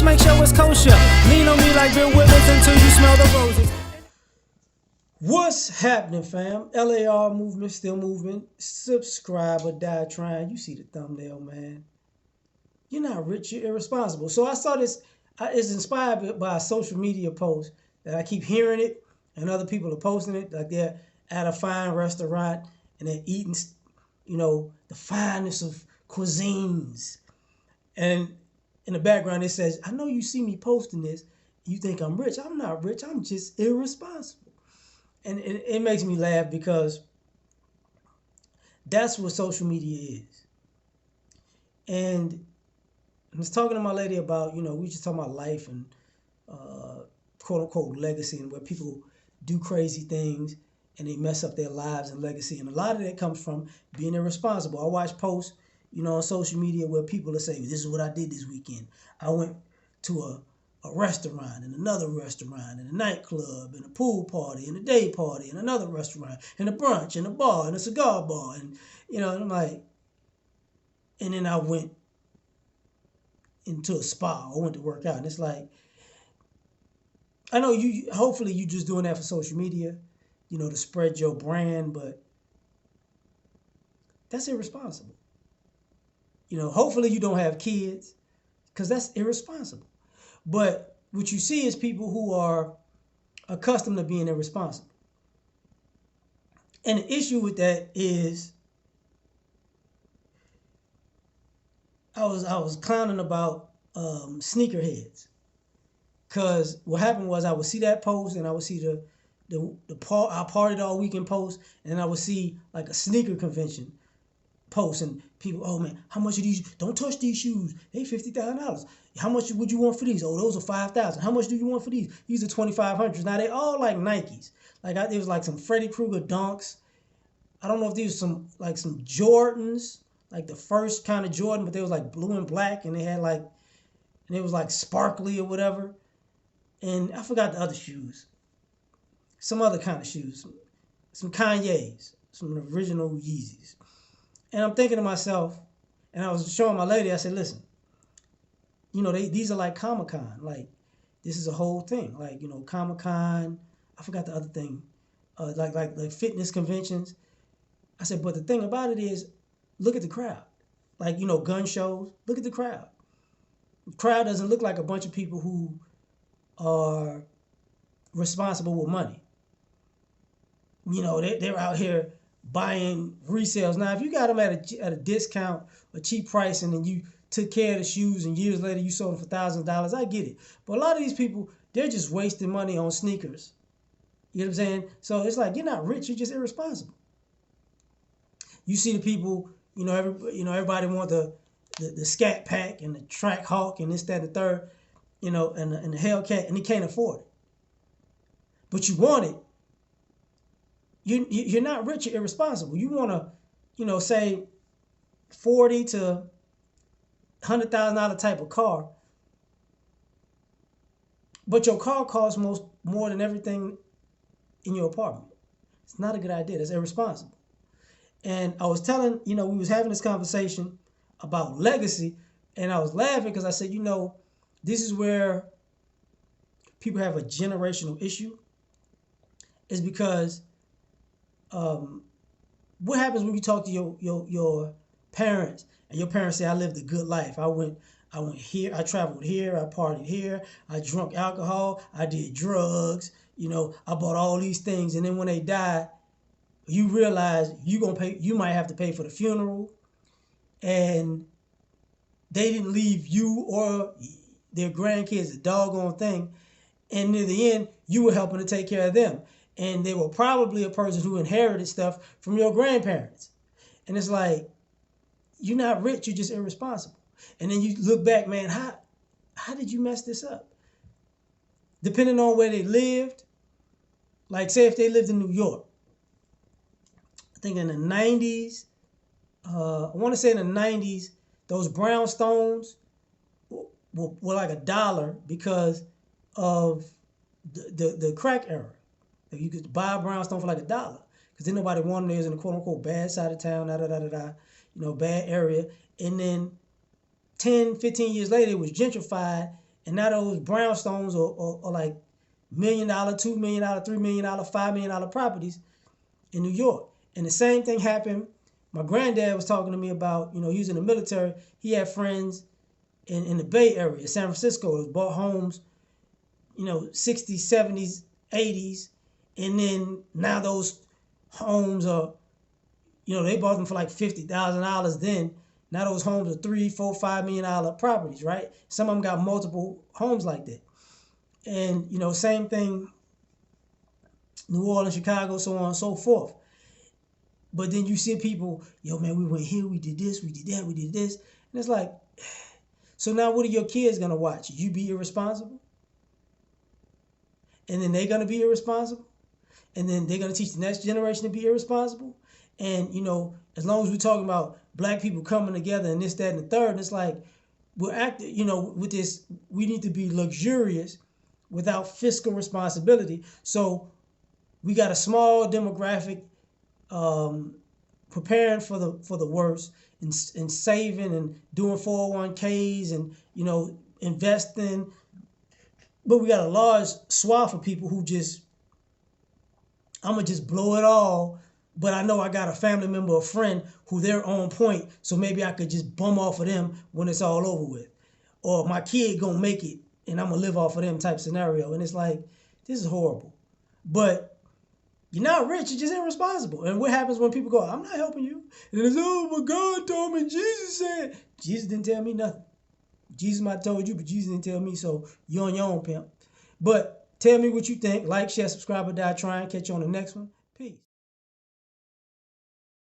make sure it's kosher. Lean on me like Bill Withers until you smell the roses. What's happening, fam? L.A.R. movement, still moving. Subscribe or die trying. You see the thumbnail, man. You're not rich, you're irresponsible. So I saw this, it's inspired by a social media post that I keep hearing it, and other people are posting it, like they're at a fine restaurant and they're eating, the finest of cuisines. And in the background it says, I know you see me posting this, you think I'm rich. I'm not rich, I'm just irresponsible. And it makes me laugh because that's what social media is. And I was talking to my lady about, we just talking about life and quote unquote legacy, and where people do crazy things and they mess up their lives and legacy. And a lot of that comes from being irresponsible. I watch posts, on social media where people are saying, this is what I did this weekend. I went to a restaurant and another restaurant and a nightclub and a pool party and a day party and another restaurant and a brunch and a bar and a cigar bar. And, and I'm like, and then I went into a spa. I went to work out. And it's like, I know hopefully you just doing that for social media, to spread your brand, but that's irresponsible. Hopefully you don't have kids, because that's irresponsible. But what you see is people who are accustomed to being irresponsible. And the issue with that is, I was clowning about sneakerheads, because what happened was I would see that post and I would see I partied all weekend post, and then I would see like a sneaker convention post, and people, oh man, how much are these? Don't touch these shoes. They $50,000. How much would you want for these? Oh, those are $5,000. How much do you want for these? These are $2,500. Now they all like Nikes. There was like some Freddy Krueger dunks. I don't know if these were some Jordans, like the first kind of Jordan, but they was like blue and black, and they had and it was like sparkly or whatever. And I forgot the other shoes. Some other kind of shoes. Some Kanye's. Some original Yeezys. And I'm thinking to myself, and I was showing my lady, I said, listen, these are like Comic-Con. Like, this is a whole thing. Like, Comic-Con, I forgot the other thing. Like fitness conventions. I said, but the thing about it is, look at the crowd. Like, gun shows, look at the crowd. The crowd doesn't look like a bunch of people who are responsible with money. They're out here buying resales. Now, if you got them at a discount, a cheap price, and then you took care of the shoes and years later you sold them for $1,000, I get it. But a lot of these people, they're just wasting money on sneakers. You know what I'm saying? So it's like, you're not rich, you're just irresponsible. You see the people, everybody want the Scat Pack and the Track Hawk and this, that, and the third, and the Hellcat, and they can't afford it. But you want it. You're not rich, you're irresponsible. You want to, say $40,000 to $100,000 type of car, but your car costs more than everything in your apartment. It's not a good idea. That's irresponsible. And I was telling, we was having this conversation about legacy, and I was laughing because I said, this is where people have a generational issue, is because what happens when you talk to your parents, and your parents say, I lived a good life. I went here, I traveled here, I partied here, I drank alcohol, I did drugs, I bought all these things. And then when they die, you realize you might have to pay for the funeral, and they didn't leave you or their grandkids a doggone thing. And near the end, you were helping to take care of them. And they were probably a person who inherited stuff from your grandparents. And it's like, you're not rich, you're just irresponsible. And then you look back, man, how did you mess this up? Depending on where they lived, like say if they lived in New York, I think in the 90s, I want to say in the 90s, those brownstones were like $1 because of the crack era. You could buy a brownstone for like $1 because then nobody wanted it. It was in the quote unquote bad side of town, bad area. And then 10, 15 years later, it was gentrified And now those brownstones are like $1 million, $2 million, $3 million, $5 million properties in New York. And the same thing happened. My granddad was talking to me about, he was in the military. He had friends in the Bay Area, San Francisco, that bought homes, 60s, 70s, 80s. And then now those homes are, they bought them for like $50,000 then. Now those homes are $3, $4, $5 million properties, right? Some of them got multiple homes like that. And, same thing, New Orleans, Chicago, so on and so forth. But then you see people, yo, man, we went here, we did this, we did that, we did this. And it's like, so now what are your kids going to watch? You be irresponsible? And then they're going to be irresponsible? And then they're going to teach the next generation to be irresponsible? And, as long as we're talking about black people coming together and this, that, and the third, and it's like, we're acting, with this, we need to be luxurious without fiscal responsibility. So we got a small demographic preparing for the worst and saving and doing 401ks and, investing. But we got a large swath of people who I'm going to just blow it all. But I know I got a family member or friend who they're on point, so maybe I could just bum off of them when it's all over with. Or my kid gonna make it and I'm gonna live off of them type scenario. And it's like, this is horrible. But you're not rich, you're just irresponsible. And what happens when people go, I'm not helping you? And it's, oh, but God told me, Jesus said. Jesus didn't tell me nothing. Jesus might have told you, but Jesus didn't tell me, so you're on your own, pimp. But tell me what you think. Like, share, subscribe, or die trying. Catch you on the next one. Peace.